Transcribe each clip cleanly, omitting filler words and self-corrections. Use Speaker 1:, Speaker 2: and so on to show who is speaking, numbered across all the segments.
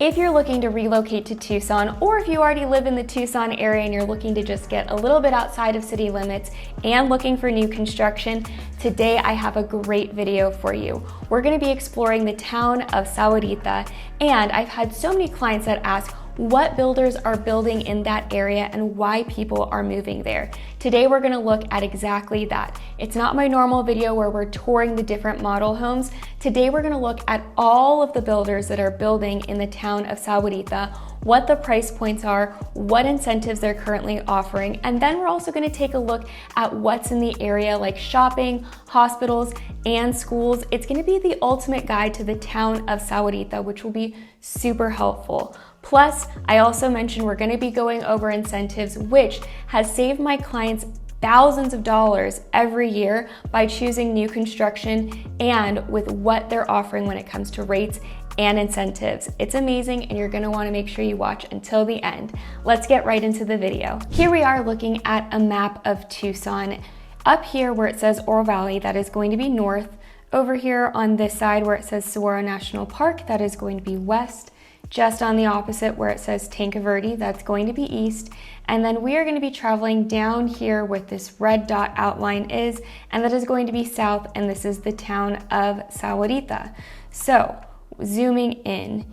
Speaker 1: If you're looking to relocate to Tucson, or if you already live in the Tucson area and you're looking to just get a little bit outside of city limits and looking for new construction, today I have a great video for you. We're going to be exploring the town of Sahuarita, and I've had so many clients that ask what builders are building in that area and why people are moving there. Today we're going to look at exactly that. It's not my normal video where we're touring the different model homes. Today we're going to look at all of the builders that are building in the town of Sahuarita, what the price points are, what incentives they're currently offering, and then we're also going to take a look at what's in the area like shopping, hospitals, and schools. It's going to be the ultimate guide to the town of Sahuarita, which will be super helpful. Plus, I also mentioned we're going to be going over incentives, which has saved my clients thousands of dollars every year by choosing new construction and with what they're offering when it comes to rates and incentives. It's amazing, and you're going to want to make sure you watch until the end. Let's get right into the video. Here we are looking at a map of Tucson. Up here where it says Oro Valley, that is going to be north. Over here on this side where it says Saguaro National Park, that is going to be west. Just on the opposite where it says Tanque Verde, that's going to be east. And then we are going to be traveling down here where this red dot outline is, and that is going to be south, and this is the town of Sahuarita. So zooming in,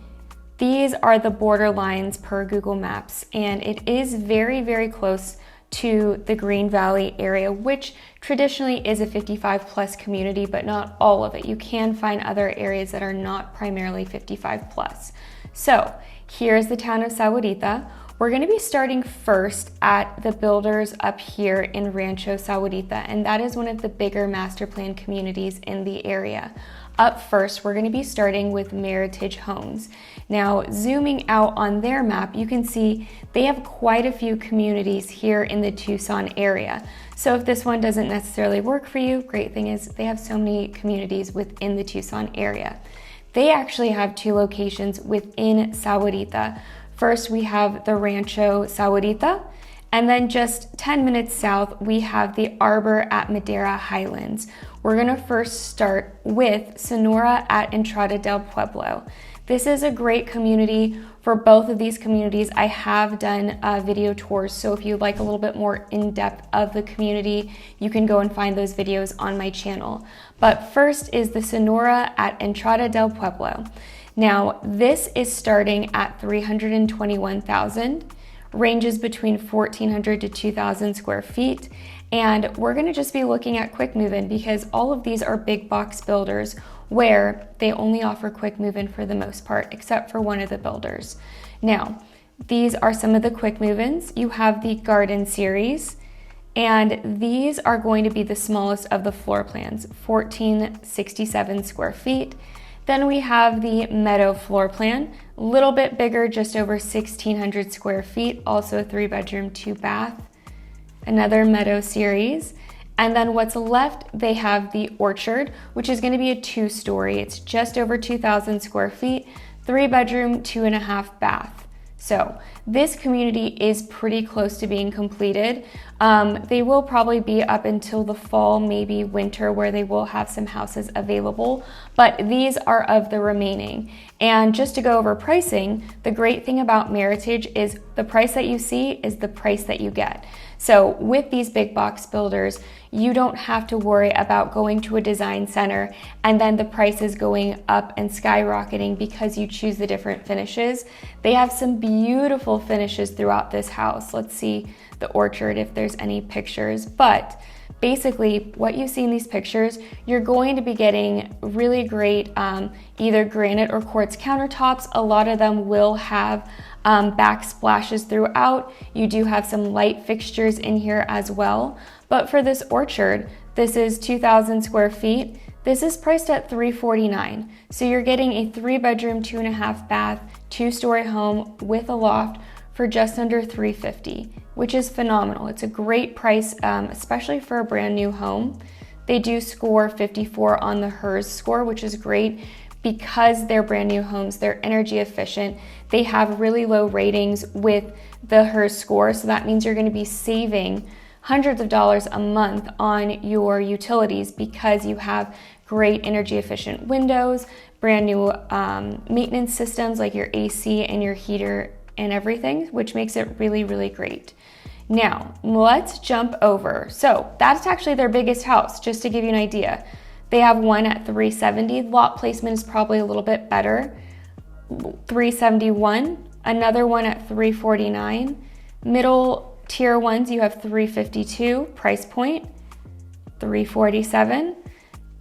Speaker 1: these are the border lines per Google Maps, and it is very, very close to the Green Valley area, which traditionally is a 55 plus community, but not all of it. You can find other areas that are not primarily 55 plus. So here's the town of Sahuarita. We're going to be starting first at the builders up here in Rancho Sahuarita, and that is one of the bigger master plan communities in the area. Up first, we're going to be starting with Meritage Homes. Now, zooming out on their map, you can see they have quite a few communities here in the Tucson area. So if this one doesn't necessarily work for you, great thing is they have so many communities within the Tucson area. They actually have two locations within Sahuarita. First, we have the Rancho Sahuarita, and then just 10 minutes south, we have the Arbor at Madera Highlands. We're gonna first start with Sonora at Entrada del Pueblo. This is a great community. For both of these communities, I have done video tours, so if you'd like a little bit more in-depth of the community, you can go and find those videos on my channel. But first is the Sonora at Entrada del Pueblo. Now, this is starting at $321,000, ranges between 1,400 to 2,000 square feet, and we're gonna just be looking at quick move-in because all of these are big box builders where they only offer quick move-in for the most part, except for one of the builders. Now, these are some of the quick move-ins. You have the Garden Series, and these are going to be the smallest of the floor plans, 1,467 square feet. Then we have the Meadow floor plan, a little bit bigger, just over 1,600 square feet, also a 3-bedroom, 2-bath. Another Meadow series. And then what's left, they have the Orchard, which is going to be a 2-story. It's just over 2,000 square feet, 3-bedroom, 2.5 bath. So this community is pretty close to being completed. They will probably be up until the fall, maybe winter, where they will have some houses available, but these are of the remaining. And just to go over pricing, the great thing about Meritage is the price that you see is the price that you get. So with these big box builders, you don't have to worry about going to a design center and then the prices going up and skyrocketing because you choose the different finishes. They have some beautiful finishes throughout this house. Let's see the Orchard if there's any pictures, but basically what you see in these pictures, you're going to be getting really great either granite or quartz countertops. A lot of them will have backsplashes throughout. You do have some light fixtures in here as well. But for this Orchard, this is 2,000 square feet. This is priced at $349,000. So you're getting a 3-bedroom, 2.5 bath, 2-story home with a loft for just under $350,000, which is phenomenal. It's a great price, especially for a brand new home. They do score 54 on the HERS score, which is great because they're brand new homes, they're energy efficient. They have really low ratings with the HERS score, so that means you're going to be saving hundreds of dollars a month on your utilities because you have great energy efficient windows, brand new maintenance systems like your AC and your heater and everything, which makes it really, really great. Now, let's jump over. So that's actually their biggest house, just to give you an idea. They have one at 370. Lot placement is probably a little bit better. 371, another one at 349. Middle tier ones, you have 352 price point, 347.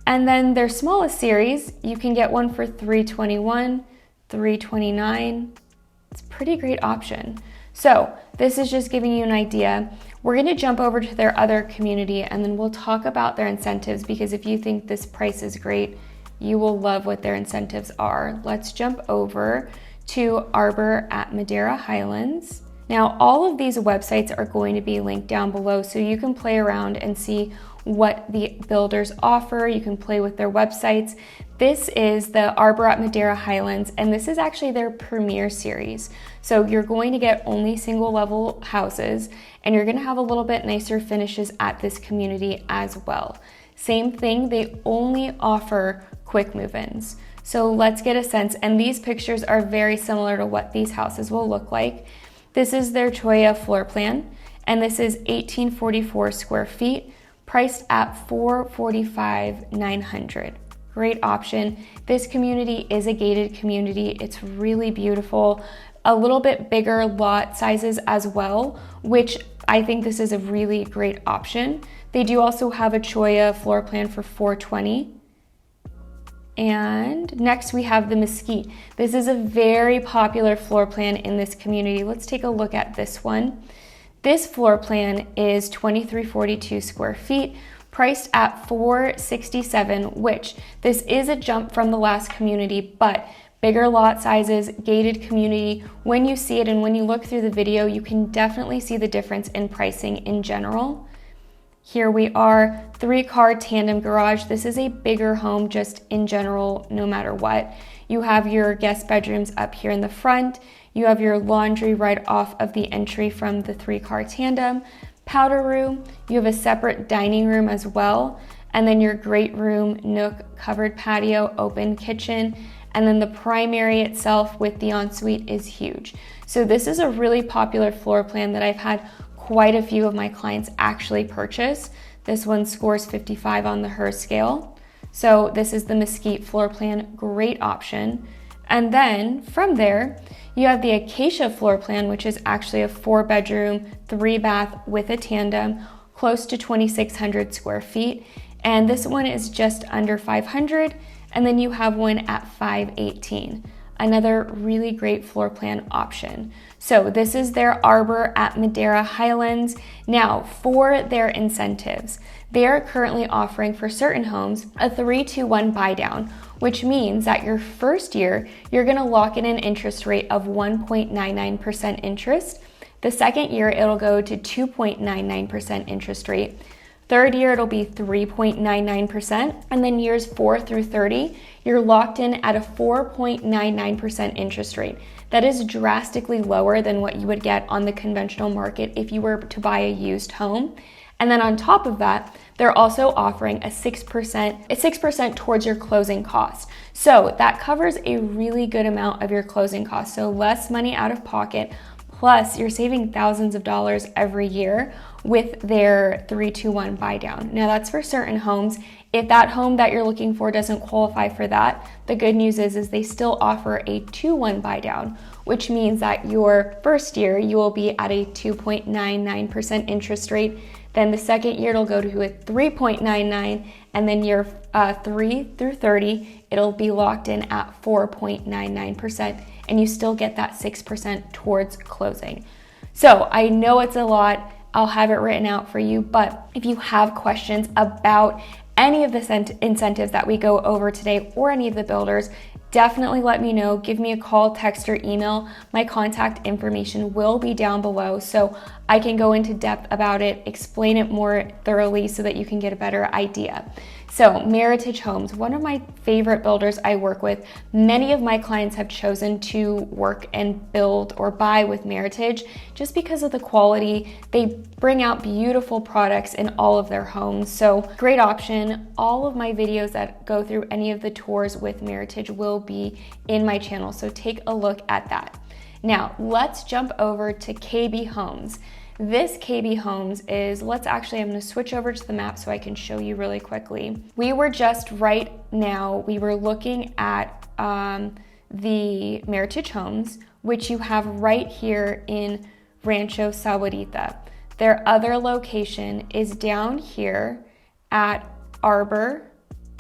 Speaker 1: And then their smallest series, you can get one for 321, 329. It's a pretty great option. So this is just giving you an idea. We're going to jump over to their other community and then we'll talk about their incentives, because if you think this price is great, you will love what their incentives are. Let's jump over to Arbor at Madera Highlands. Now, all of these websites are going to be linked down below so you can play around and see what the builders offer. You can play with their websites. This is the Arbor at Madera Highlands, and this is actually their premier series. So you're going to get only single level houses, and you're going to have a little bit nicer finishes at this community as well. Same thing, they only offer quick move-ins. So let's get a sense, and these pictures are very similar to what these houses will look like. This is their Choya floor plan, and this is 1844 square feet, priced at $445,900. Great option. This community is a gated community. It's really beautiful. A little bit bigger lot sizes as well, which I think this is a really great option. They do also have a Choya floor plan for $420,000. And next we have the Mesquite. This is a very popular floor plan in this community. Let's take a look at this one. This floor plan is 2342 square feet, priced at $467,000, which this is a jump from the last community, but bigger lot sizes, gated community. When you see it and when you look through the video, you can definitely see the difference in pricing in general. Here we are, 3-car tandem garage. This is a bigger home just in general, no matter what. You have your guest bedrooms up here in the front. You have your laundry right off of the entry from the 3-car tandem. Powder room, you have a separate dining room as well. And then your great room, nook, covered patio, open kitchen. And then the primary itself with the ensuite is huge. So this is a really popular floor plan that I've had quite a few of my clients actually purchase. This one scores 55 on the HERS scale. So this is the Mesquite floor plan, great option. And then from there, you have the Acacia floor plan, which is actually a 4-bedroom, 3-bath with a tandem, close to 2,600 square feet. And this one is just under 500. And then you have one at 518. Another really great floor plan option. So this is their Arbor at Madera Highlands. Now for their incentives, they are currently offering for certain homes a 3-2-1 buy down, which means that your first year, you're gonna lock in an interest rate of 1.99% interest. The second year, it'll go to 2.99% interest rate. Third year, it'll be 3.99%. And then years 4 through 30, you're locked in at a 4.99% interest rate. That is drastically lower than what you would get on the conventional market if you were to buy a used home. And then on top of that, they're also offering a 6% towards your closing costs. So that covers a really good amount of your closing costs. So less money out of pocket, plus you're saving thousands of dollars every year with their 3-2-1 buy down. Now that's for certain homes. If that home that you're looking for doesn't qualify for that, the good news is they still offer a 2-1 buy down, which means that your first year you will be at a 2.99% interest rate. Then the second year it'll go to a 3.99, and then year 3 through 30, it'll be locked in at 4.99%, and you still get that 6% towards closing. So I know it's a lot. I'll have it written out for you, but if you have questions about any of the incentives that we go over today or any of the builders, definitely let me know. Give me a call, text, or email. My contact information will be down below so I can go into depth about it, explain it more thoroughly so that you can get a better idea. So Meritage Homes, one of my favorite builders I work with. Many of my clients have chosen to work and build or buy with Meritage just because of the quality. They bring out beautiful products in all of their homes. So great option. All of my videos that go through any of the tours with Meritage will be in my channel. So take a look at that. Now let's jump over to KB Homes. This KB Homes is, I'm going to switch over to the map so I can show you really quickly. We were just right now, we were looking at the Meritage Homes, which you have right here in Rancho Sahuarita. Their other location is down here at Arbor,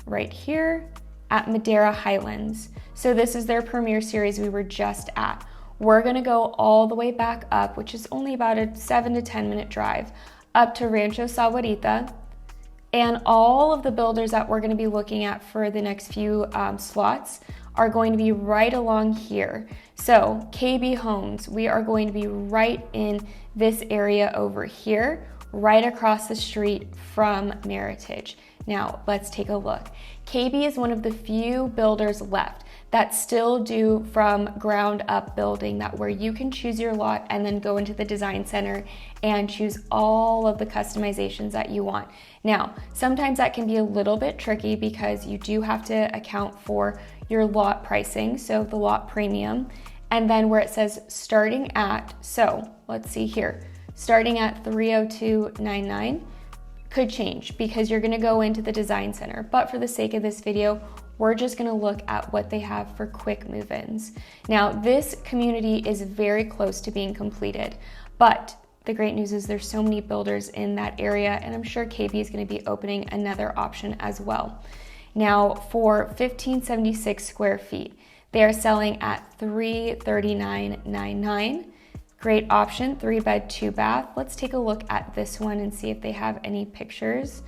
Speaker 1: right here at Madera Highlands. So this is their premier series we were just at. We're gonna go all the way back up, which is only about a 7 to 10 minute drive, up to Rancho Sahuarita. And all of the builders that we're gonna be looking at for the next few slots are going to be right along here. So KB Homes, we are going to be right in this area over here, right across the street from Meritage. Now let's take a look. KB is one of the few builders left that still do from ground up building, that where you can choose your lot and then go into the design center and choose all of the customizations that you want. Now, sometimes that can be a little bit tricky because you do have to account for your lot pricing, so the lot premium, and then where it says starting at, so let's see here, starting at $302.99 could change because you're gonna go into the design center. But for the sake of this video, we're just gonna look at what they have for quick move-ins. Now, this community is very close to being completed, but the great news is there's so many builders in that area, and I'm sure KB is gonna be opening another option as well. Now, for 1576 square feet, they are selling at $339.99. Great option, 3-bed, 2-bath. Let's take a look at this one and see if they have any pictures.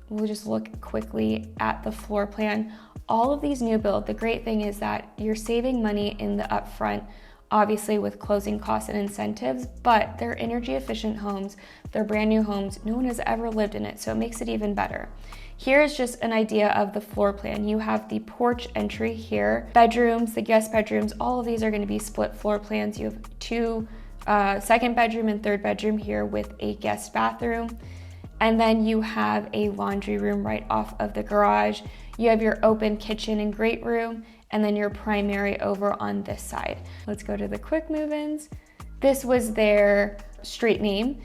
Speaker 1: We'll just look quickly at the floor plan. All of these new build, the great thing is that you're saving money in the upfront, obviously with closing costs and incentives, but they're energy efficient homes, they're brand new homes, no one has ever lived in it, so it makes it even better. Here's just an idea of the floor plan. You have the porch entry here, bedrooms, the guest bedrooms, all of these are gonna be split floor plans. You have two second bedroom and third bedroom here with a guest bathroom. And then you have a laundry room right off of the garage. You have your open kitchen and great room, and then your primary over on this side. Let's go to the quick move-ins. This was their street name,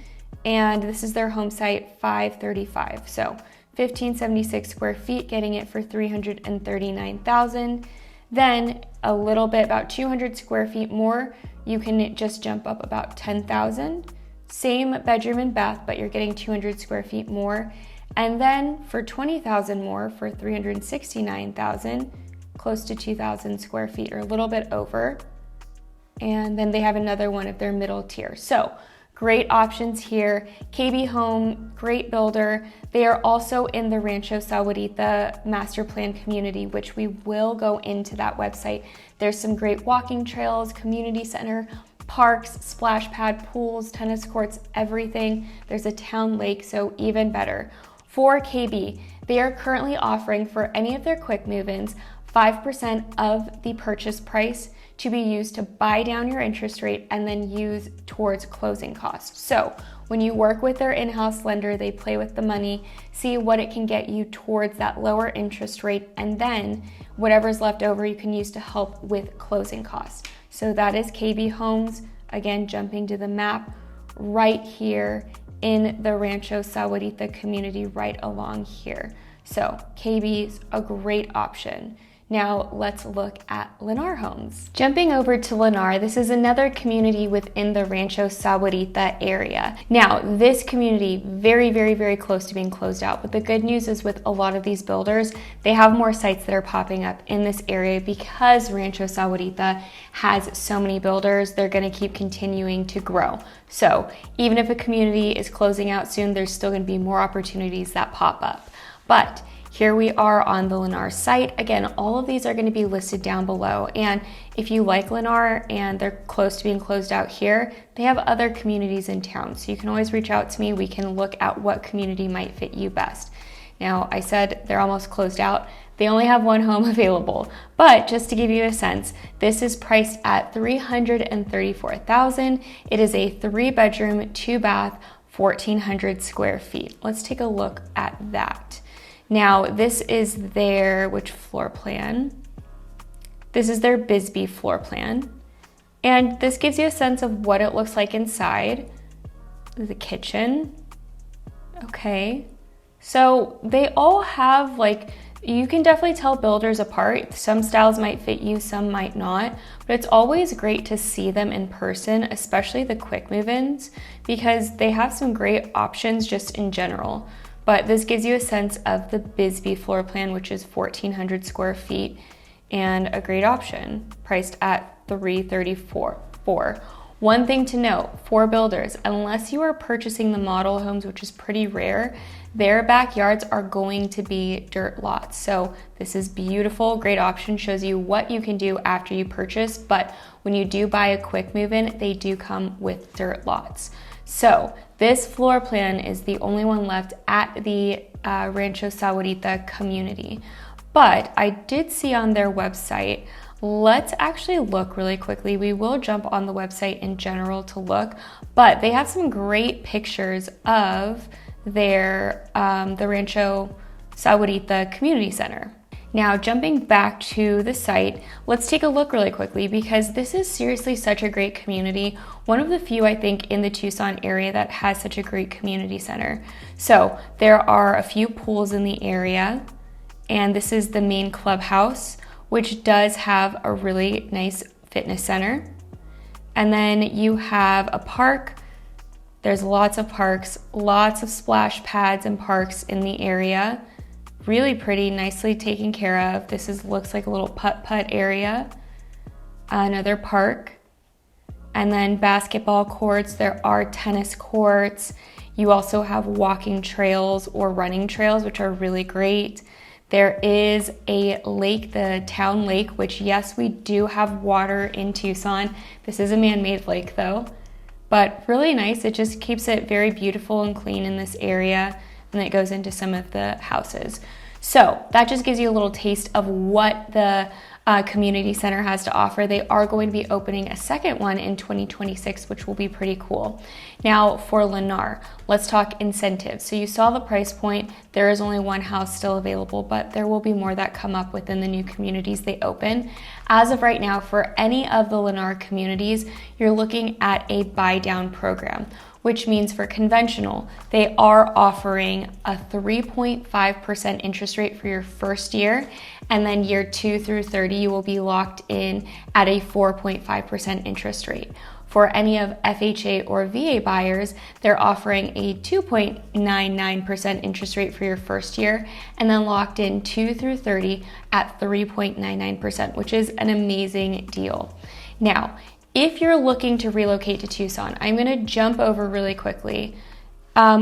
Speaker 1: and this is their home site, 535. So 1576 square feet, getting it for $339,000. Then a little bit, about 200 square feet more, you can just jump up about 10,000. Same bedroom and bath, but you're getting 200 square feet more. And then for 20,000 more, for 369,000, close to 2,000 square feet, or a little bit over. And then they have another one of their middle tier. So great options here. KB Home, great builder. They are also in the Rancho Sahuarita master plan community, which we will go into that website. There's some great walking trails, community center, parks, splash pad, pools, tennis courts, everything. There's a town lake, so even better. For KB, they are currently offering for any of their quick move-ins 5% of the purchase price to be used to buy down your interest rate and then use towards closing costs. So when you work with their in-house lender, they play with the money, see what it can get you towards that lower interest rate, and then whatever's left over you can use to help with closing costs. So that is KB Homes. Again, jumping to the map right here in the Rancho Sahuarita community right along here. So KB's a great option. Now let's look at Lennar Homes. Jumping over to Lennar, this is another community within the Rancho Sahuarita area. Now this community, very, very, very close to being closed out, but the good news is with a lot of these builders, they have more sites that are popping up in this area because Rancho Sahuarita has so many builders, they're gonna keep continuing to grow. So even if a community is closing out soon, there's still gonna be more opportunities that pop up. But here we are on the Lennar site. Again, all of these are going to be listed down below. And if you like Lennar and they're close to being closed out here, they have other communities in town. So you can always reach out to me. We can look at what community might fit you best. Now, I said they're almost closed out. They only have one home available, but just to give you a sense, this is priced at $334,000. It is a 3-bedroom, 2-bath, 1,400 square feet. Let's take a look at that. Now, this is their, which floor plan? This is their Bisbee floor plan. And this gives you a sense of what it looks like inside. The kitchen. Okay. So they all have, like, you can definitely tell builders apart. Some styles might fit you, some might not, but it's always great to see them in person, especially the quick move-ins, because they have some great options just in general. But this gives you a sense of the Bisbee floor plan, which is 1,400 square feet, and a great option, priced at $334,000. One thing to note for builders, unless you are purchasing the model homes, which is pretty rare, their backyards are going to be dirt lots. So this is beautiful, great option, shows you what you can do after you purchase, but when you do buy a quick move-in, they do come with dirt lots. So this floor plan is the only one left at the Rancho Sahuarita community. But I did see on their website, let's actually look really quickly. We will jump on the website in general to look, but they have some great pictures of their the Rancho Sahuarita Community Center. Now, jumping back to the site, let's take a look really quickly because this is seriously such a great community. One of the few, I think, in the Tucson area that has such a great community center. So there are a few pools in the area, and this is the main clubhouse, which does have a really nice fitness center. And then you have a park. There's lots of parks, lots of splash pads and parks in the area. Really pretty, nicely taken care of. This looks like a little putt-putt area. Another park. And then basketball courts. There are tennis courts. You also have walking trails or running trails, which are really great. There is a lake, the town lake, which yes, we do have water in Tucson. This is a man-made lake though, but really nice. It just keeps it very beautiful and clean in this area, and it goes into some of the houses. So that just gives you a little taste of what the community center has to offer. They are going to be opening a second one in 2026, which will be pretty cool. Now for Lennar, let's talk incentives. So you saw the price point. There is only one house still available, but there will be more that come up within the new communities they open. As of right now, for any of the Lennar communities, you're looking at a buy down program, which means for conventional, they are offering a 3.5% interest rate for your first year, and then year 2 through 30, you will be locked in at a 4.5% interest rate. For any of FHA or VA buyers, they're offering a 2.99% interest rate for your first year, and then locked in 2 through 30 at 3.99%, which is an amazing deal. Now, if you're looking to relocate to Tucson, I'm gonna jump over really quickly.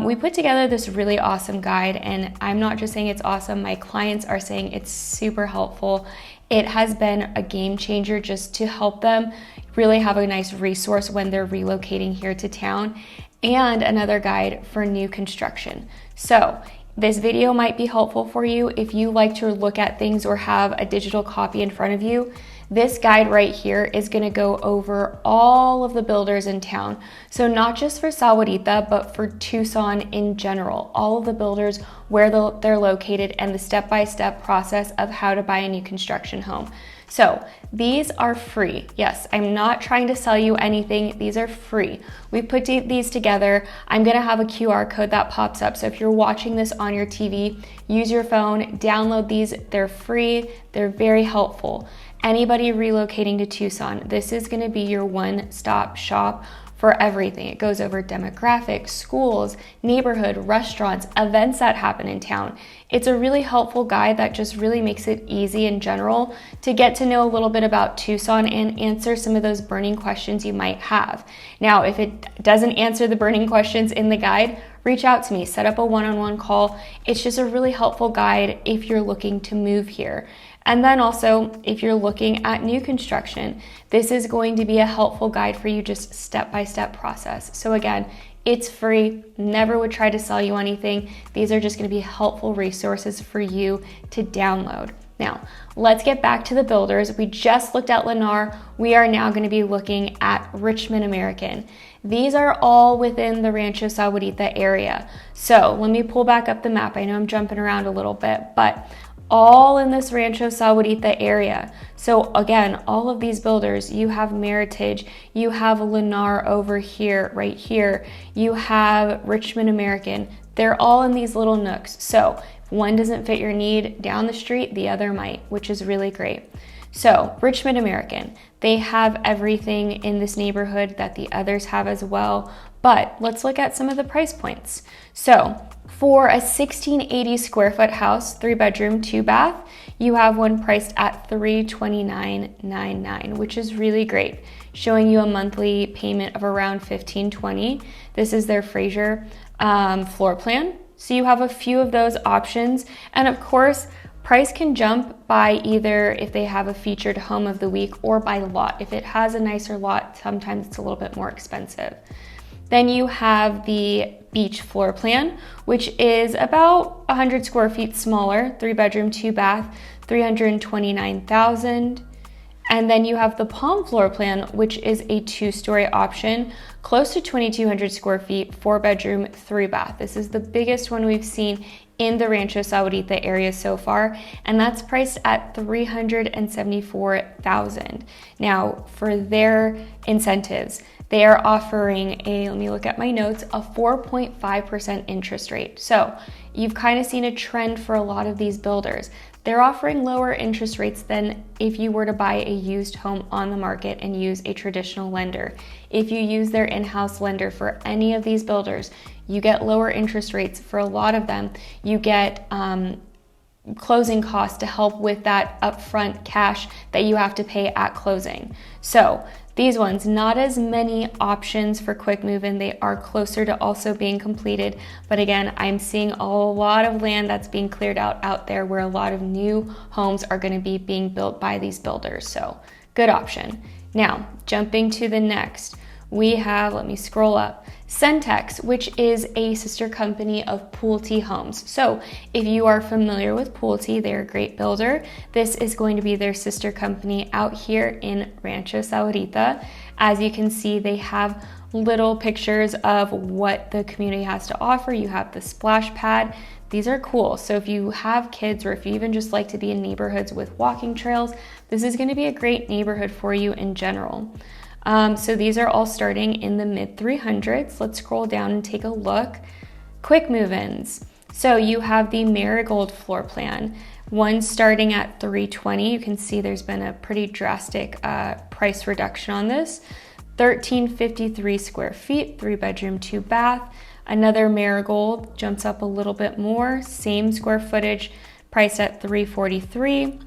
Speaker 1: We put together this really awesome guide, and I'm not just saying it's awesome, my clients are saying it's super helpful. It has been a game changer just to help them really have a nice resource when they're relocating here to town, and another guide for new construction. So this video might be helpful for you if you like to look at things or have a digital copy in front of you. This guide right here is going to go over all of the builders in town. So not just for Sahuarita, but for Tucson in general, all of the builders, where they're located, and the step-by-step process of how to buy a new construction home. So these are free. Yes, I'm not trying to sell you anything. These are free. We put these together. I'm going to have a QR code that pops up. So if you're watching this on your TV, use your phone, download these. They're free. They're very helpful. Anybody relocating to Tucson, this is going to be your one-stop shop for everything. It goes over demographics, schools, neighborhood, restaurants, events that happen in town. It's a really helpful guide that just really makes it easy in general to get to know a little bit about Tucson and answer some of those burning questions you might have. Now, if it doesn't answer the burning questions in the guide, reach out to me, set up a one-on-one call. It's just a really helpful guide if you're looking to move here. And then also, if you're looking at new construction, this is going to be a helpful guide for you, just step-by-step process. So again, It's free, never would try to sell you anything. These are just gonna be helpful resources for you to download. Now, let's get back to the builders. We just looked at Lennar. We are now gonna be looking at Richmond American. These are all within the Rancho Sahuarita area. So let me pull back up the map. I know I'm jumping around a little bit, but all in this Rancho Sahuarita area. So again, all of these builders, you have Meritage, you have Lennar over here, right here, you have Richmond American. They're all in these little nooks. So if one doesn't fit your need down the street, the other might, which is really great. So Richmond American, they have everything in this neighborhood that the others have as well, but let's look at some of the price points. So for a 1680 square foot house, 3 bedroom, 2 bath, you have one priced at $329.99, which is really great, showing you a monthly payment of around $1,520. This is their Fraser floor plan. So you have a few of those options. And of course, price can jump by either if they have a featured home of the week or by lot. If it has a nicer lot, sometimes it's a little bit more expensive. Then you have the beach floor plan, which is about 100 square feet smaller, 3 bedroom, 2 bath, $329,000. And then you have the palm floor plan, which is a 2-story option, close to 2,200 square feet, 4 bedroom, 3 bath. This is the biggest one we've seen in the Rancho Sahuarita area so far, and that's priced at $374,000. Now, for their incentives, they are offering let me look at my notes, a 4.5% interest rate. So you've kind of seen a trend for a lot of these builders. They're offering lower interest rates than if you were to buy a used home on the market and use a traditional lender. If you use their in-house lender for any of these builders, you get lower interest rates. For a lot of them, you get closing costs to help with that upfront cash that you have to pay at closing. So these ones, not as many options for quick move-in. They are closer to also being completed. But again, I'm seeing a lot of land that's being cleared out there where a lot of new homes are going to be being built by these builders. So good option. Now, jumping to the next, we have, let me scroll up, Centex, which is a sister company of Pulte Homes. So if you are familiar with Pulte, they're a great builder. This is going to be their sister company out here in Rancho Sahuarita. As you can see, they have little pictures of what the community has to offer. You have the splash pad. These are cool. So if you have kids or if you even just like to be in neighborhoods with walking trails, this is going to be a great neighborhood for you in general. So these are all starting in the mid 300s. Let's scroll down and take a look. Quick move-ins. So you have the Marigold floor plan, one starting at $320. You can see there's been a pretty drastic price reduction on this. 1,353 square feet, 3 bedroom, 2 bath. Another Marigold jumps up a little bit more, same square footage, priced at $343.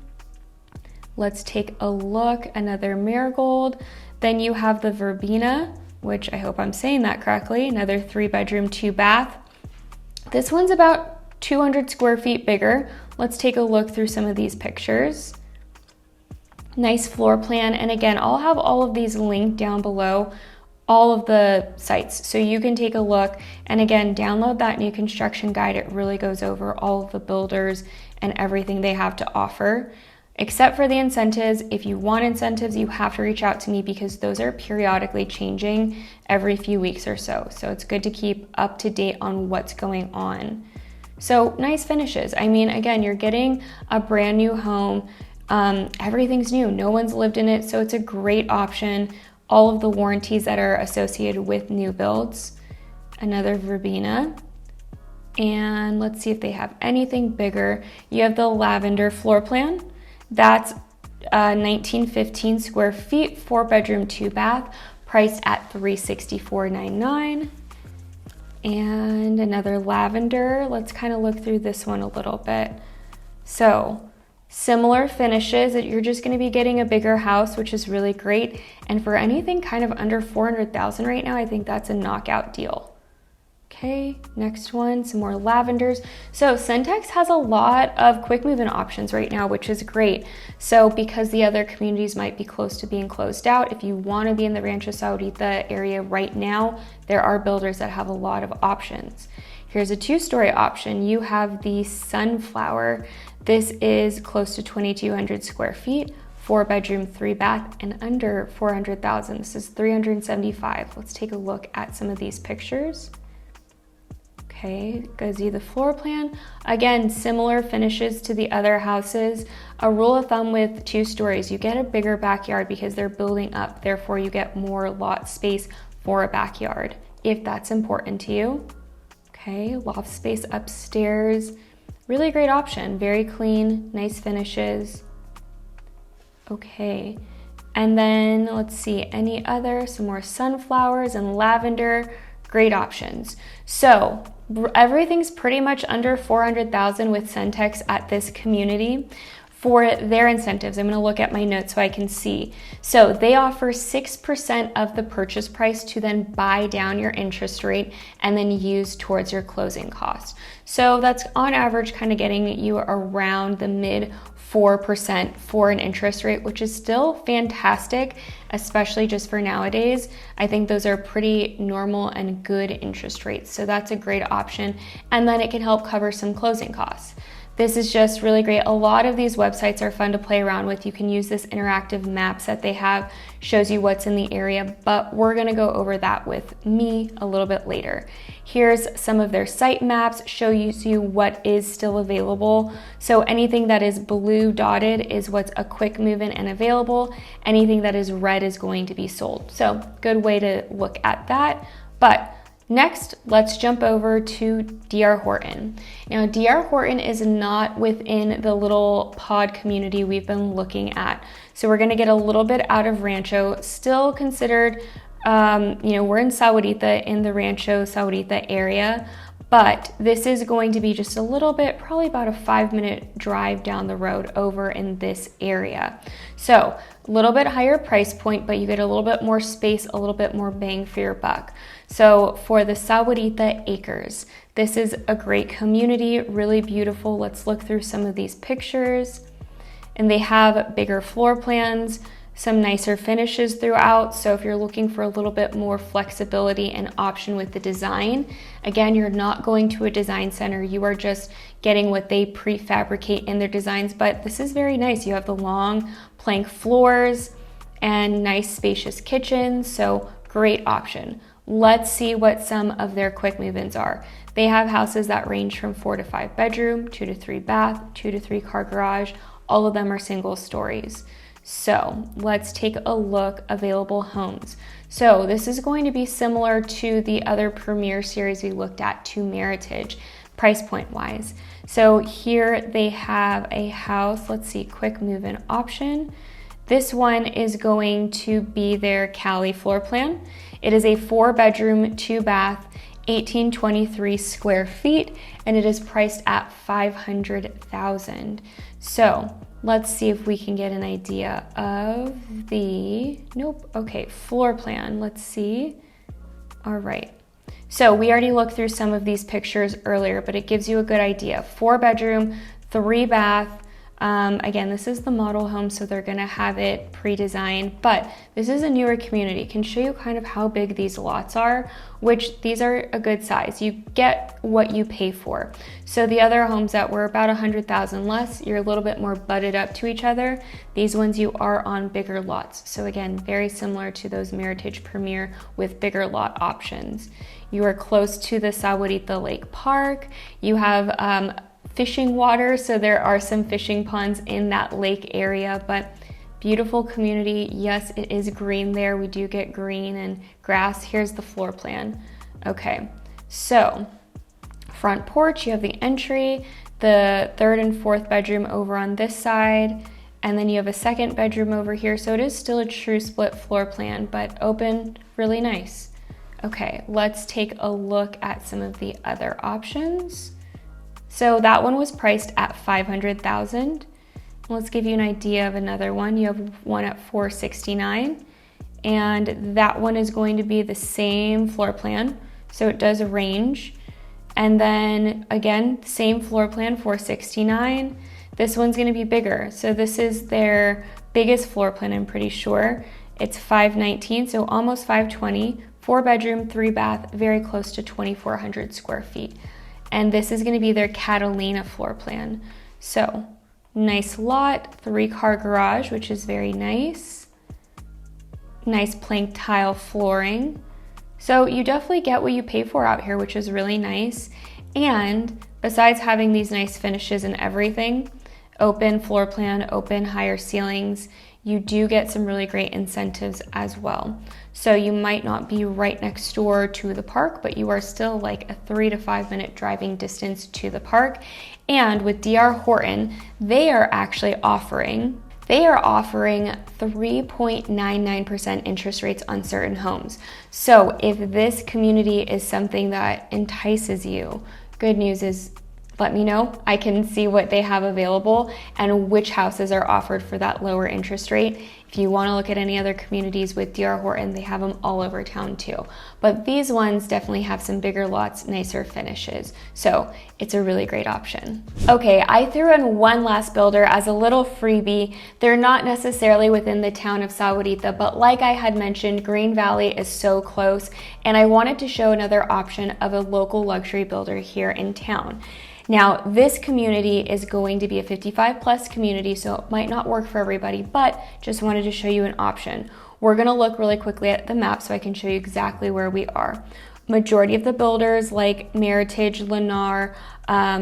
Speaker 1: Let's take a look. Another Marigold. Then you have the Verbena, which I hope I'm saying that correctly, another 3 bedroom, 2 bath. This one's about 200 square feet bigger. Let's take a look through some of these pictures. Nice floor plan. And again, I'll have all of these linked down below, all of the sites. So you can take a look and again, download that new construction guide. It really goes over all of the builders and everything they have to offer. Except for the incentives, if you want incentives, you have to reach out to me because those are periodically changing every few weeks or so. So it's good to keep up to date on what's going on. So nice finishes. I mean, again, you're getting a brand new home. Everything's new. No one's lived in it. So it's a great option. All of the warranties that are associated with new builds. Another Verbena. And let's see if they have anything bigger. You have the lavender floor plan. That's 1915 square feet, 4 bedroom, 2 bath, priced at $364.99. And another lavender. Let's kind of look through this one a little bit. So similar finishes that you're just going to be getting a bigger house, which is really great. And for anything kind of under $400,000 right now, I think that's a knockout deal. Okay, next one, some more lavenders. So Centex has a lot of quick move-in options right now, which is great. So because the other communities might be close to being closed out, if you want to be in the Rancho Sahuarita area right now, there are builders that have a lot of options. Here's a 2-story option. You have the Sunflower. This is close to 2,200 square feet, 4-bedroom, 3-bath, and under 400,000. This is 375. Let's take a look at some of these pictures. Okay, gives you the floor plan. Again, similar finishes to the other houses. A rule of thumb with 2 stories, you get a bigger backyard because they're building up. Therefore, you get more lot space for a backyard, if that's important to you. Okay, loft space upstairs. Really great option. Very clean, nice finishes. Okay, and then let's see, any other, some more sunflowers and lavender. Great options. So everything's pretty much under 400,000 with Centex at this community. For their incentives, I'm going to look at my notes so I can see. So they offer 6% of the purchase price to then buy down your interest rate and then use towards your closing costs. So that's on average kind of getting you around the mid 4% for an interest rate, which is still fantastic, especially just for nowadays. I think those are pretty normal and good interest rates. So that's a great option. And then it can help cover some closing costs. This is just really great. A lot of these websites are fun to play around with. You can use this interactive maps that they have, shows you what's in the area, but we're gonna go over that with me a little bit later. Here's some of their site maps, shows you what is still available. So anything that is blue dotted is what's a quick move-in and available. Anything that is red is going to be sold. So good way to look at that. But next, let's jump over to D.R. Horton. Now, D.R. Horton is not within the little pod community we've been looking at. So we're gonna get a little bit out of Rancho, still considered, we're in Sahuarita, in the Rancho Sahuarita area, but this is going to be just a little bit, probably about a 5-minute drive down the road over in this area. So a little bit higher price point, but you get a little bit more space, a little bit more bang for your buck. So for the Sahuarita Acres, this is a great community, really beautiful. Let's look through some of these pictures. And they have bigger floor plans, some nicer finishes throughout. So if you're looking for a little bit more flexibility and option with the design, again, you're not going to a design center. You are just getting what they prefabricate in their designs, but this is very nice. You have the long plank floors and nice spacious kitchens. So great option. Let's see what some of their quick move-ins are. They have houses that range from 4 to 5 bedroom, 2 to 3 bath, 2 to 3 car garage. All of them are single stories. So let's take a look, available homes. So this is going to be similar to the other Premier series we looked at, to Meritage, price point wise. So here they have a house, let's see, quick move-in option. This one is going to be their Cali floor plan. It is a 4-bedroom, 2-bath, 1,823 square feet, and it is priced at $500,000. So let's see if we can get an idea of the, floor plan. Let's see. All right. So we already looked through some of these pictures earlier, but it gives you a good idea. 4-bedroom, 3-bath. Again, this is the model home, so they're gonna have it pre-designed, but this is a newer community. Can show you kind of how big these lots are, which these are a good size. You get what you pay for. So the other homes that were about 100,000 less, you're a little bit more butted up to each other. These ones you are on bigger lots. So again, very similar to those Meritage Premier with bigger lot options. You are close to the Sahuarita Lake Park. You have fishing water, so there are some fishing ponds in that lake area, but beautiful community. Yes, it is green there. We do get green and grass. Here's the floor plan. Okay, so front porch, you have the entry, the 3rd and 4th bedroom over on this side, and then you have a 2nd bedroom over here. So it is still a true split floor plan, but open, really nice. Okay, let's take a look at some of the other options. So that one was priced at $500,000. Let's give you an idea of another one. You have one at $469,000, and that one is going to be the same floor plan. so it does range. And then again, same floor plan, 469. This one's gonna be bigger. So this is their biggest floor plan, I'm pretty sure. It's 519, so almost 520, 4-bedroom, 3-bath, very close to 2,400 square feet. And this is gonna be their Catalina floor plan. So nice lot, 3-car garage, which is very nice. Nice plank tile flooring. So you definitely get what you pay for out here, which is really nice. And besides having these nice finishes and everything, open floor plan, open higher ceilings, you do get some really great incentives as well. So you might not be right next door to the park, but you are still like a 3 to 5 minute driving distance to the park. And with D.R. Horton, they are actually offering 3.99% interest rates on certain homes. So if this community is something that entices you, good news is let me know. I can see what they have available and which houses are offered for that lower interest rate. If you want to look at any other communities with D.R. Horton, they have them all over town too. But these ones definitely have some bigger lots, nicer finishes. So it's a really great option. Okay, I threw in one last builder as a little freebie. They're not necessarily within the town of Sahuarita, but like I had mentioned, Green Valley is so close, and I wanted to show another option of a local luxury builder here in town. Now, this community is going to be a 55 plus community, so it might not work for everybody, but just wanted to show you an option. We're gonna look really quickly at the map so I can show you exactly where we are. Majority of the builders like Meritage, Lennar,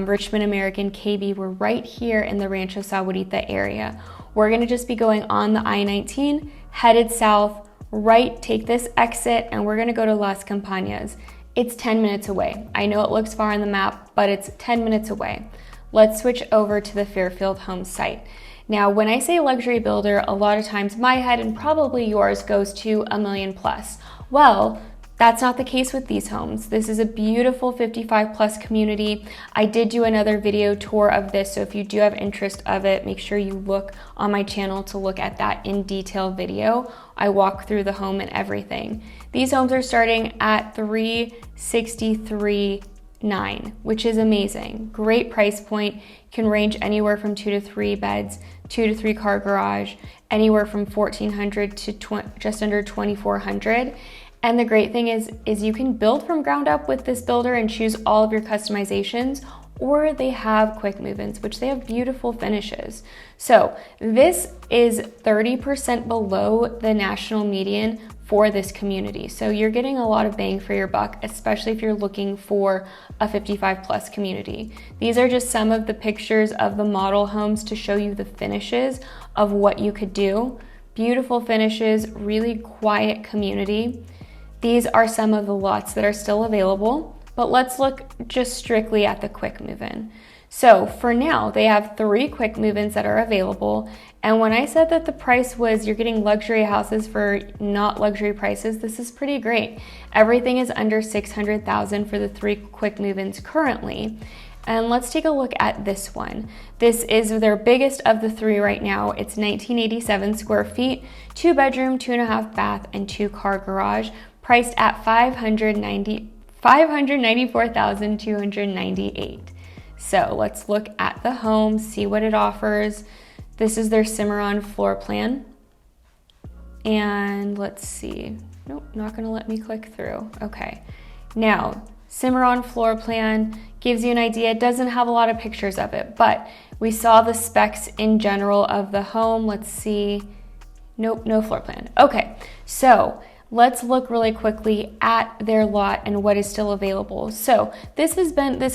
Speaker 1: Richmond American, KB, we're right here in the Rancho Sahuarita area. We're gonna just be going on the I-19, headed south, right, take this exit, and we're gonna go to Las Campañas. It's 10 minutes away. I know it looks far on the map, but it's 10 minutes away. Let's switch over to the Fairfield Homes site. Now, when I say luxury builder, a lot of times my head and probably yours goes to $1 million plus. Well, that's not the case with these homes. This is a beautiful 55 plus community. I did do another video tour of this, so if you do have interest of it, make sure you look on my channel to look at that in detail video. I walk through the home and everything. These homes are starting at $363,900, which is amazing. Great price point. Can range anywhere from 2 to 3 beds, 2 to 3 car garage, anywhere from $1,400 to just under $2,400. And the great thing is you can build from ground up with this builder and choose all of your customizations, or they have quick move-ins, which they have beautiful finishes. So this is 30% below the national median for this community. So you're getting a lot of bang for your buck, especially if you're looking for a 55 plus community. These are just some of the pictures of the model homes to show you the finishes of what you could do. Beautiful finishes, really quiet community. These are some of the lots that are still available, but let's look just strictly at the quick move-in. So for now, they have 3 quick move-ins that are available. And when I said that the price was, you're getting luxury houses for not luxury prices, this is pretty great. Everything is under $600,000 for the 3 quick move-ins currently. And let's take a look at this one. This is their biggest of the 3 right now. It's 1987 square feet, 2-bedroom, 2.5 bath, and 2-car garage, priced at $594,298. So let's look at the home, see what it offers. This is their Cimarron floor plan. And let's see. Nope, not gonna let me click through. Okay. Now, Cimarron floor plan gives you an idea. It doesn't have a lot of pictures of it, but we saw the specs in general of the home. Let's see. Nope, no floor plan. Okay, so let's look really quickly at their lot and what is still available. So this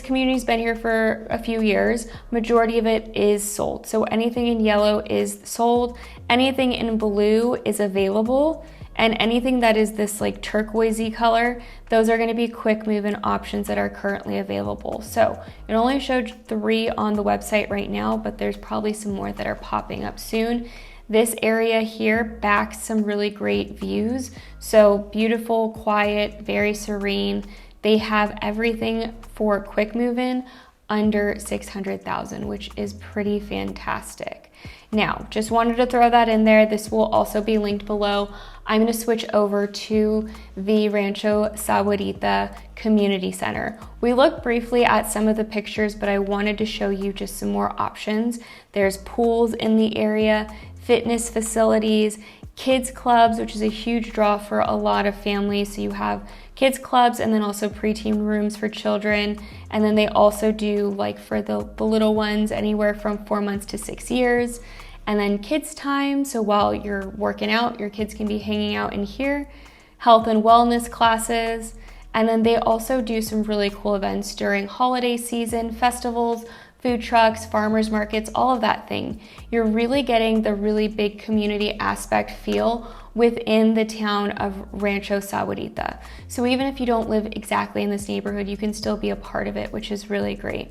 Speaker 1: community's been here for a few years. Majority of it is sold. So anything in yellow is sold. Anything in blue is available. And anything that is this like turquoisey color, those are gonna be quick move-in options that are currently available. So it only showed 3 on the website right now, but there's probably some more that are popping up soon. This area here backs some really great views. So beautiful, quiet, very serene. They have everything for quick move-in under 600,000, which is pretty fantastic. Now, just wanted to throw that in there. This will also be linked below. I'm going to switch over to the Rancho Sahuarita Community Center. We looked briefly at some of the pictures, but I wanted to show you just some more options. There's pools in the area, fitness facilities, kids clubs, which is a huge draw for a lot of families. So you have kids clubs and then also preteen rooms for children. And then they also do, like, for the little ones, anywhere from 4 months to 6 years. And then kids time, so while you're working out, your kids can be hanging out in here. Health and wellness classes. And then they also do some really cool events during holiday season, festivals, food trucks, farmers markets, all of that thing. You're really getting the really big community aspect feel within the town of Rancho Sahuarita. So even if you don't live exactly in this neighborhood, you can still be a part of it, which is really great.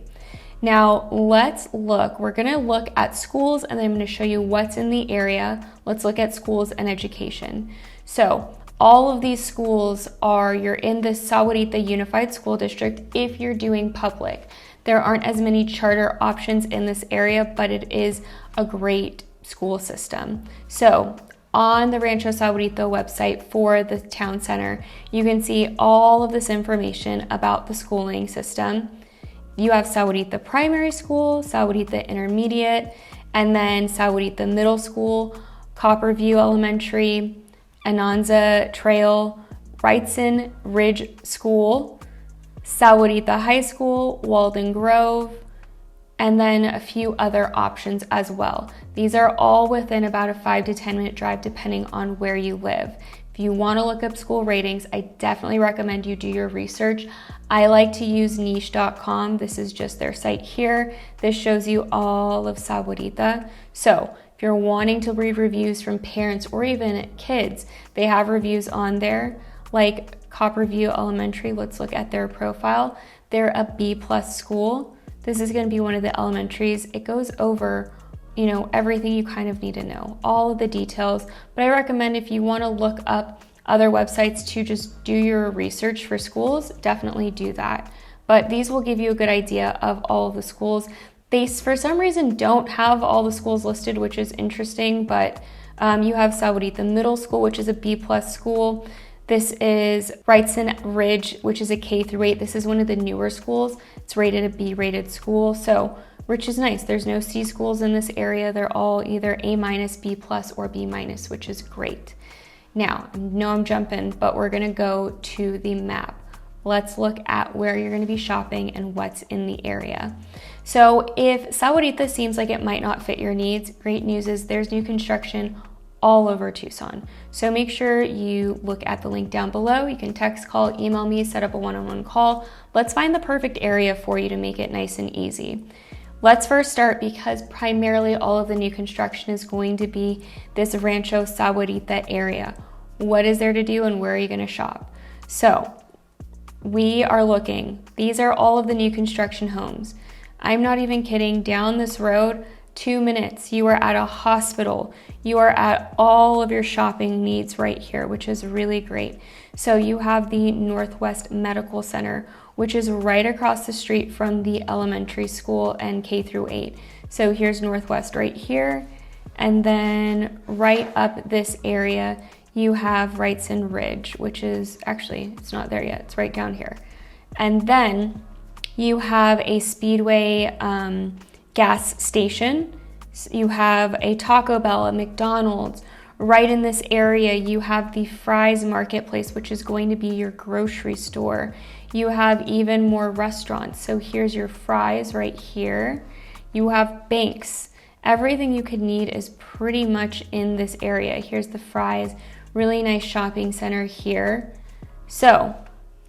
Speaker 1: Now let's look, we're gonna look at schools and then I'm gonna show you what's in the area. Let's look at schools and education. So all of these schools you're in the Sahuarita Unified School District if you're doing public. There aren't as many charter options in this area, but it is a great school system. So on the Rancho Sahuarita website for the town center, you can see all of this information about the schooling system. You have Sahuarita Primary School, Sahuarita Intermediate, and then Sahuarita Middle School, Copperview Elementary, Ananza Trail, Wrightson Ridge School, Sahuarita High School, Walden Grove, and then a few other options as well. These are all within about a 5 to 10 minute drive depending on where you live. If you want to look up school ratings, I definitely recommend you do your research. I like to use niche.com. This is just their site here. This shows you all of Sahuarita. So if you're wanting to read reviews from parents or even kids, they have reviews on there. Like Copperview Elementary, let's look at their profile. They're a B+ school. This is going to be one of the elementaries. It goes over, everything you kind of need to know, all of the details. But I recommend if you want to look up other websites to just do your research for schools, definitely do that. But these will give you a good idea of all of the schools. They, for some reason, don't have all the schools listed, which is interesting, but you have Sahuarita Middle School, which is a B+ school. This is Wrightson Ridge, which is a K-8. This is one of the newer schools. It's rated a B-rated school, which is nice. There's no C schools in this area. They're all either A-, B+, or B-, which is great. Now, I know I'm jumping, but we're gonna go to the map. Let's look at where you're gonna be shopping and what's in the area. So if Sahuarita seems like it might not fit your needs, great news is there's new construction all over Tucson. So make sure you look at the link down below. You can text, call, email me, set up a one-on-one call. Let's find the perfect area for you to make it nice and easy. Let's first start because primarily all of the new construction is going to be this Rancho Sahuarita area. What is there to do and where are you gonna shop? So we are looking, these are all of the new construction homes. I'm not even kidding, down this road, 2 minutes, you are at a hospital. You are at all of your shopping needs right here, which is really great. So you have the Northwest Medical Center, which is right across the street from the elementary school and K-8. So here's Northwest right here. And then right up this area, you have Wrightson Ridge, which is actually, it's not there yet. It's right down here. And then you have a Speedway gas station. You have a Taco Bell, a McDonald's. Right in this area, you have the Fry's Marketplace, which is going to be your grocery store. You have even more restaurants. So here's your Fry's right here. You have banks. Everything you could need is pretty much in this area. Here's the Fry's, really nice shopping center here. So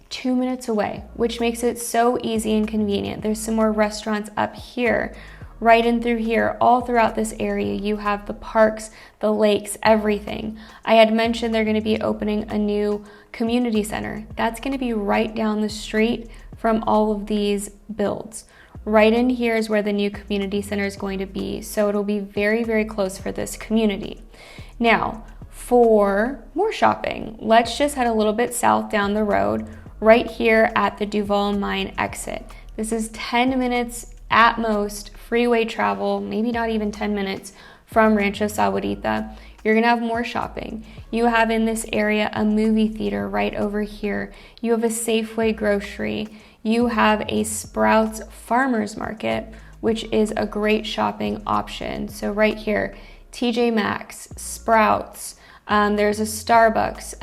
Speaker 1: 2 minutes away, which makes it so easy and convenient. There's some more restaurants up here. Right in through here, all throughout this area, you have the parks, the lakes, everything. I had mentioned they're going to be opening a new community center. That's going to be right down the street from all of these builds. Right in here is where the new community center is going to be. So it'll be very, very close for this community. Now, for more shopping, let's just head a little bit south down the road, right here at the Duval Mine exit. This is 10 minutes at most freeway travel, maybe not even 10 minutes from Rancho Sahuarita. You're gonna have more shopping. You have in this area a movie theater right over here. You have a Safeway grocery. You have a Sprouts farmers market, which is a great shopping option. So right here, TJ Maxx, Sprouts, there's a Starbucks,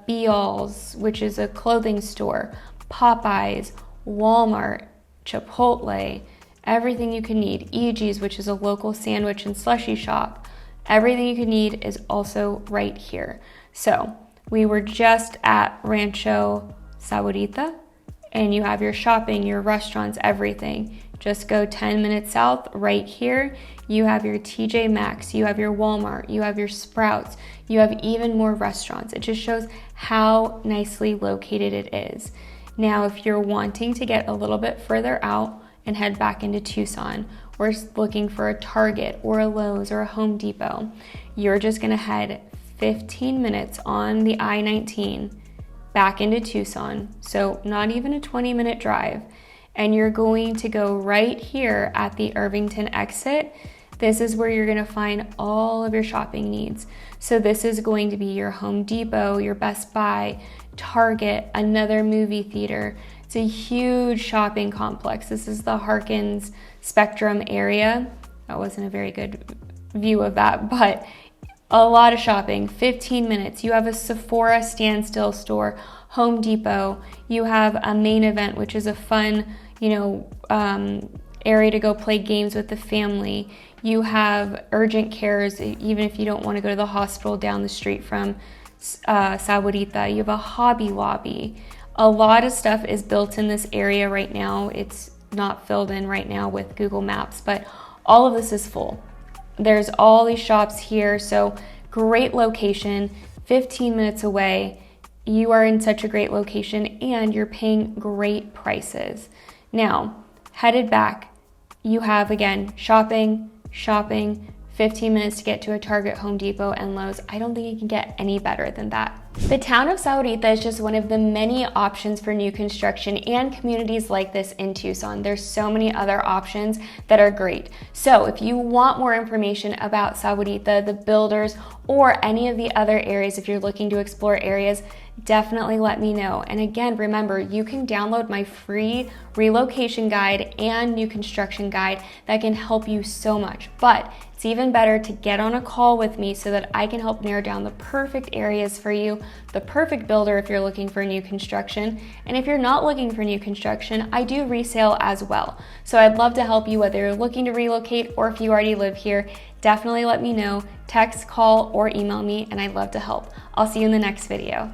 Speaker 1: Bealls, which is a clothing store, Popeyes, Walmart, Chipotle, everything you can need. EG's, which is a local sandwich and slushy shop. Everything you can need is also right here. So we were just at Rancho Sahuarita, and you have your shopping, your restaurants, everything. Just go 10 minutes south, right here, you have your TJ Maxx, you have your Walmart, you have your Sprouts, you have even more restaurants. It just shows how nicely located it is. Now, if you're wanting to get a little bit further out and head back into Tucson, or looking for a Target or a Lowe's or a Home Depot, you're just gonna head 15 minutes on the I-19 back into Tucson, so not even a 20-minute drive, and you're going to go right here at the Irvington exit. This is where you're gonna find all of your shopping needs. So this is going to be your Home Depot, your Best Buy, Target, another movie theater. It's a huge shopping complex. This is the Harkins Spectrum area. That wasn't a very good view of that, but a lot of shopping, 15 minutes. You have a Sephora standstill store, Home Depot. You have a Main Event, which is a fun, area to go play games with the family. You have urgent cares, even if you don't want to go to the hospital down the street from Sahuarita. You have a Hobby Lobby. A lot of stuff is built in this area right now. It's not filled in right now with Google Maps, but all of this is full. There's all these shops here, so great location, 15 minutes away. You are in such a great location and you're paying great prices. Now, headed back, you have again, shopping, 15 minutes to get to a Target, Home Depot, and Lowe's. I don't think you can get any better than that. The town of Sahuarita is just one of the many options for new construction and communities like this in Tucson. There's so many other options that are great. So if you want more information about Sahuarita, the builders, or any of the other areas, if you're looking to explore areas, definitely let me know. And again, remember, you can download my free relocation guide and new construction guide that can help you so much. But it's even better to get on a call with me so that I can help narrow down the perfect areas for you, the perfect builder if you're looking for new construction. And if you're not looking for new construction, I do resale as well. So I'd love to help you whether you're looking to relocate or if you already live here. Definitely let me know, text, call, or email me, and I'd love to help. I'll see you in the next video.